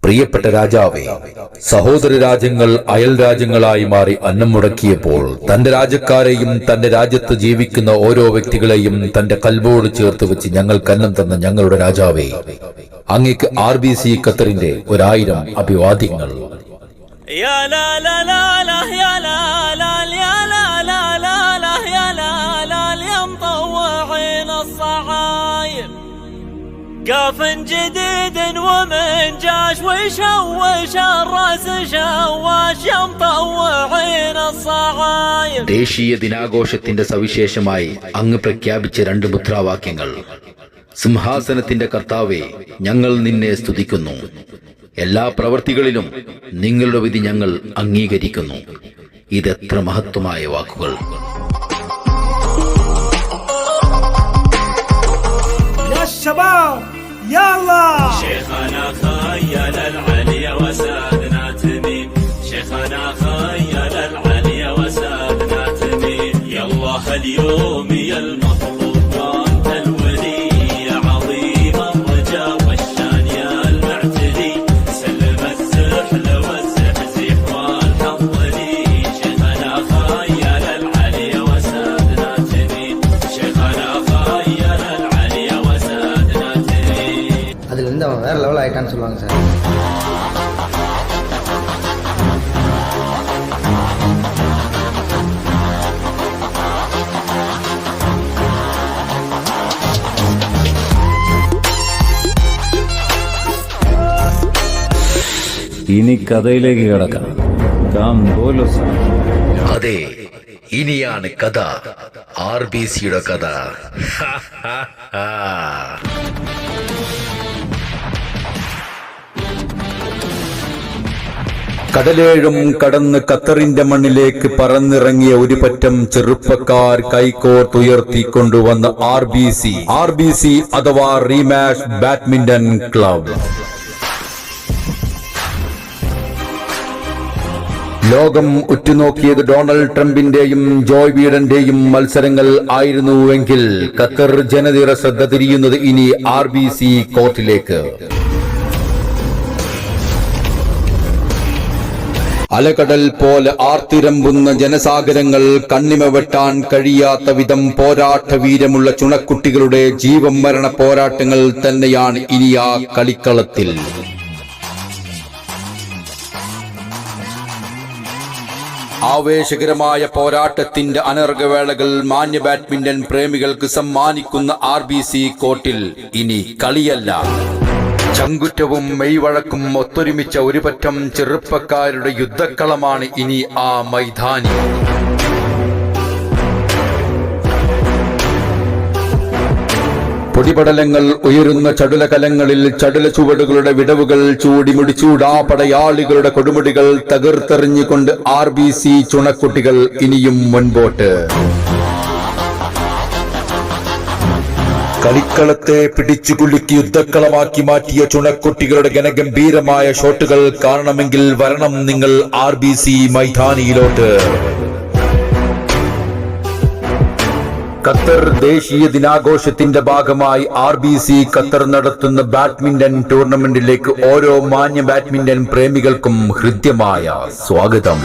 പ്രിയപ്പെട്ട രാജാവേ, സഹോദര രാജ്യങ്ങൾ അയൽ രാജ്യങ്ങളായി മാറി അന്നം മുടക്കിയപ്പോൾ തന്റെ രാജ്യക്കാരെയും തന്റെ രാജ്യത്ത് ജീവിക്കുന്ന ഓരോ വ്യക്തികളെയും തന്റെ കൽബോട് ചേർത്ത് വെച്ച് ഞങ്ങൾക്ക് അന്നം തന്ന ഞങ്ങളുടെ രാജാവേ, അങ്ങേക്ക് RBC ഖത്തറിന്റെ 1000 അഭിവാദ്യങ്ങൾ. قاف جديد ومن جاش وشوش الراس شواش يمطوعين الصغاير. ദേശീയ ദിനാഘോഷത്തിന്റെ സവിശേഷമായി അങ്ങ് പ്രഖ്യാപിച്ച 2 മുദ്രാവാക്യങ്ങൾ. സിംഹാസനത്തിന്റെ കർത്താവേ, ഞങ്ങൾ നിന്നെ സ്തുതിക്കുന്നു. എല്ലാ പ്രവൃത്തികളിലും നിങ്ങളുടെ വിധി ഞങ്ങൾ അംഗീകരിക്കുന്നു. ഇതെത്ര മഹത്വമായ വാക്കുകൾ! شباب يلا شيخنا خيل العلي وسادنا تميم شيخنا خيل العلي وسادنا تميم يلا اليوم يا المطلوب وانت الولي يا عظيم الرجاء والشان يا المعتدي سلم السحل والزحزيح والحظ لي شيخنا خيل العلي وسادنا تميم شيخنا خيل العلي وسادنا تميم. அதில் இருந்து அவன் வேறு லெவல் ஆகிட்டான்னு சொல்லுவாங்க சார். ഇനി കഥയിലേക്ക് കിടക്കാം. അതെ, ഇനിയാണ് കഥ, RBCയുടെ കഥ. കടലേഴും കടന്ന് ഖത്തറിന്റെ മണ്ണിലേക്ക് പറന്നിറങ്ങിയ ഒരു പറ്റം ചെറുപ്പക്കാർ കൈകോർത്തുയർത്തിക്കൊണ്ടുവന്ന RBC അഥവാ റീമാഷ് ബാഡ്മിന്റൺ ക്ലബ്. ലോകം ഉറ്റുനോക്കിയത് ഡൊണാൾഡ് ട്രംപിന്റെയും ജോയ് ബൈഡന്റെയും മത്സരങ്ങൾ ആയിരുന്നുവെങ്കിൽ ഖത്തർ ജനതയുടെ ശ്രദ്ധ തിരിയുന്നത് ഇനി RBC കോർട്ടിലേക്ക്. അലകടൽ പോലെ ആർത്തിരമ്പുന്ന ജനസാഗരങ്ങൾ, കണ്ണിമ വെട്ടാൻ കഴിയാത്ത വിധം പോരാട്ട വീരമുള്ള ചുണക്കുട്ടികളുടെ ജീവൻ മരണ പോരാട്ടങ്ങൾ തന്നെയാണ് ഇനി ആ കളിക്കളത്തിൽ. ആവേശകരമായ പോരാട്ടത്തിന്റെ അനർഘവേളകൾ മാന്യ ബാഡ്മിന്റൺ പ്രേമികൾക്ക് സമ്മാനിക്കുന്ന RBC കോർട്ടിൽ ഇനി കളിയല്ല, ചങ്കുറ്റവും മെയ്വഴക്കും ഒത്തൊരുമിച്ച ഒരു പറ്റം ചെറുപ്പക്കാരുടെ യുദ്ധക്കളമാണ് ഇനി ആ മൈതാനി. പൊടിപടലങ്ങൾ ഉയരുന്ന ചടുലകലങ്ങളിൽ ചടുല ചുവടുകളുടെ വിടവുകൾ ചൂടിമുടിച്ചൂടാ പടയാളികളുടെ കൊടുമുടികൾ തകർത്തെറിഞ്ഞുകൊണ്ട് RBC ചുണക്കുട്ടികൾ ഇനിയും മുൻപോട്ട്. കളിക്കളത്തെ പിടിച്ചുകുലുക്കി യുദ്ധക്കളമാക്കി മാറ്റിയ ചുണക്കുട്ടികളുടെ ഗംഭീരമായ ഷോട്ടുകൾ കാണണമെങ്കിൽ വരണം നിങ്ങൾ RBC മൈതാനിയിലോട്ട്. ഖത്തർ ദേശീയ ദിനാഘോഷത്തിന്റെ ഭാഗമായി RBC ഖത്തർ നടത്തുന്ന ബാഡ്മിന്റൺ ടൂർണമെന്റിലേക്ക് ഓരോ മാന്യ ബാഡ്മിന്റൺ പ്രേമികൾക്കും ഹൃദ്യമായ സ്വാഗതം.